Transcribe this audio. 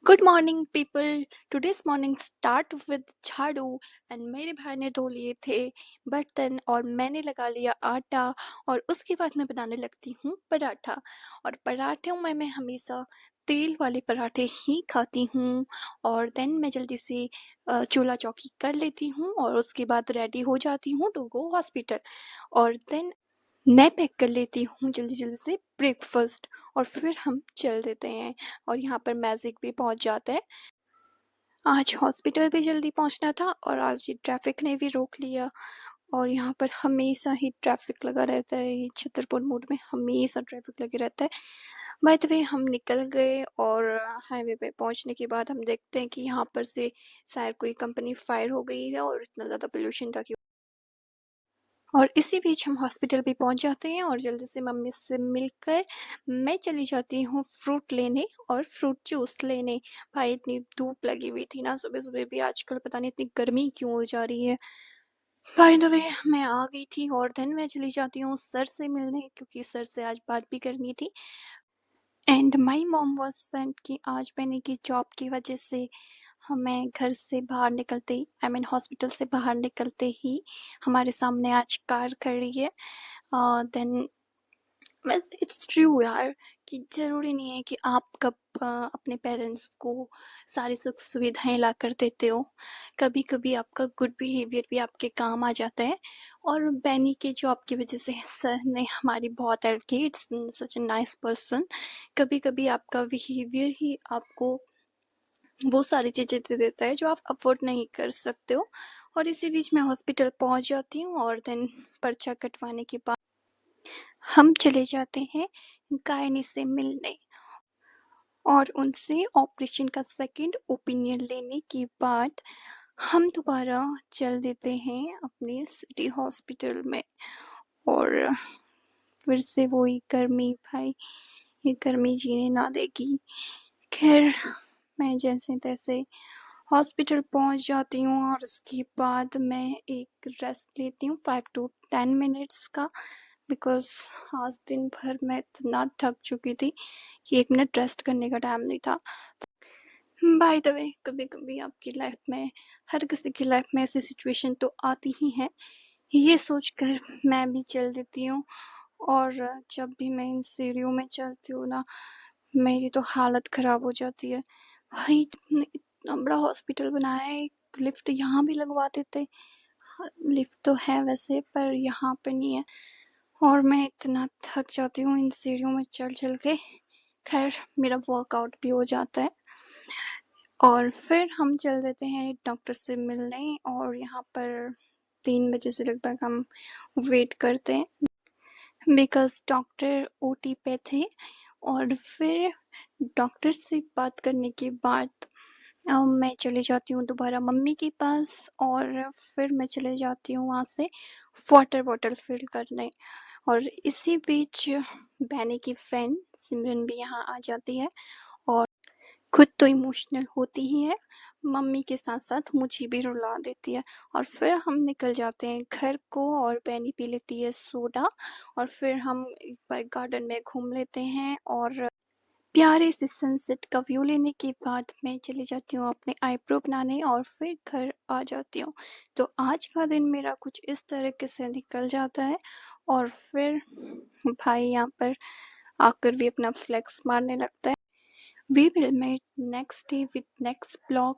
Good morning people. Today's morning start with झाड़ू and मेरे भाई ने धो लिए थे बर्तन और मैंने लगा लिया आटा। और उसके बाद मैं बनाने लगती हूँ पराठा। और पराठों में मैं हमेशा तेल वाले पराठे ही खाती हूँ। और देन मैं जल्दी से चूल्हा चौकी कर लेती हूँ और उसके बाद रेडी हो जाती हूँ टू गो हॉस्पिटल। और देन मैं पैक कर लेती हूँ जल्दी जल्दी से ब्रेकफास्ट और फिर हम चल देते हैं। और यहाँ पर मैजिक भी पहुँच जाता है। आज हॉस्पिटल भी जल्दी पहुँचना था और आज ये ट्रैफिक ने भी रोक लिया। और यहाँ पर हमेशा ही ट्रैफिक लगा रहता है, ये छतरपुर मोड़ में हमेशा ट्रैफिक लगे रहता है। बाय द वे हम निकल गए और हाईवे पे पहुँचने के बाद हम देखते हैं कि यहाँ पर से शायद कोई कंपनी फायर हो गई है और इतना ज़्यादा पोल्यूशन था कि और इसी बीच हम हॉस्पिटल भी पहुंच जाते हैं और जल्दी से मम्मी से मिलकर मैं चली जाती हूँ फ्रूट लेने और फ्रूट जूस लेने। भाई इतनी धूप लगी हुई थी ना सुबह सुबह भी, आजकल पता नहीं इतनी गर्मी क्यों हो जा रही है। बाय द वे मैं आ गई थी और देन मैं चली जाती हूँ सर से मिलने क्योंकि सर से आज बात भी करनी थी। And my mom was sent कि आज मैंने की जॉब की वजह से हमें घर से बाहर निकलते ही हॉस्पिटल से बाहर निकलते ही हमारे सामने आज कार खड़ी है। देन वैसे इट्स ट्रू यार कि ज़रूरी नहीं है कि आप कब अपने पेरेंट्स को सारी सुख सुविधाएं ला कर देते हो। कभी कभी आपका गुड बिहेवियर भी आपके काम आ जाता है। और बैनी के जॉब की वजह से सर ने हमारी बहुत हेल्प की, it's such a nice person. कभी कभी आपका बिहेवियर ही आपको वो सारी चीज़ें दे देता है जो आप अफोर्ड नहीं कर सकते हो। और इसी बीच मैं हॉस्पिटल पहुंच जाती हूँ और देन पर्चा कटवाने के बाद हम चले जाते हैं गायनी से मिलने और उनसे ऑपरेशन का सेकंड ओपिनियन लेने के बाद हम दोबारा चल देते हैं अपने सिटी हॉस्पिटल में। और फिर से वही गर्मी भाई, ये गर्मी जीने ना देगी। खैर मैं जैसे तैसे हॉस्पिटल पहुंच जाती हूँ और उसके बाद मैं एक रेस्ट लेती हूँ 5 to 10 मिनट्स का, बिकॉज आज दिन भर मैं इतना थक चुकी थी कि 1 मिनट रेस्ट करने का टाइम नहीं था। बाय द वे कभी कभी आपकी लाइफ में, हर किसी की लाइफ में ऐसी सिचुएशन तो आती ही है, ये सोचकर मैं भी चल देती हूँ। और जब भी मैं इन सीढ़ियों में चलती हूँ ना, मेरी तो हालत ख़राब हो जाती है। भाई तुमने इतना बड़ा हॉस्पिटल बनाया है, लिफ्ट यहाँ भी लगवा देते। हाँ, लिफ्ट तो है वैसे पर यहाँ पे नहीं है। और मैं इतना थक जाती हूँ इन सीढ़ियों में चल चल के। खैर मेरा वर्कआउट भी हो जाता है और फिर हम चल देते हैं डॉक्टर से मिलने। और यहाँ पर 3 बजे से लगभग हम वेट करते हैं बिकॉज डॉक्टर ओटी पे थे। और फिर डॉक्टर से बात करने के बाद मैं चली जाती हूँ दोबारा मम्मी के पास और फिर मैं चले जाती हूँ वहाँ से वाटर बॉटल फिल करने। और इसी बीच बैनी की फ्रेंड सिमरन भी यहाँ आ जाती है और खुद तो इमोशनल होती ही है, मम्मी के साथ साथ मुझे भी रुला देती है। और फिर हम निकल जाते हैं घर को और बैनी पी लेती है सोडा। और फिर हम एक बार गार्डन में घूम लेते हैं और प्यारे से सनसेट का व्यू लेने के बाद मैं चली जाती हूँ अपने आईब्रो बनाने और फिर घर आ जाती हूँ। तो आज का दिन मेरा कुछ इस तरीके से निकल जाता है। और फिर भाई यहाँ पर आकर भी अपना फ्लेक्स मारने लगता है। We will meet next day with next blog.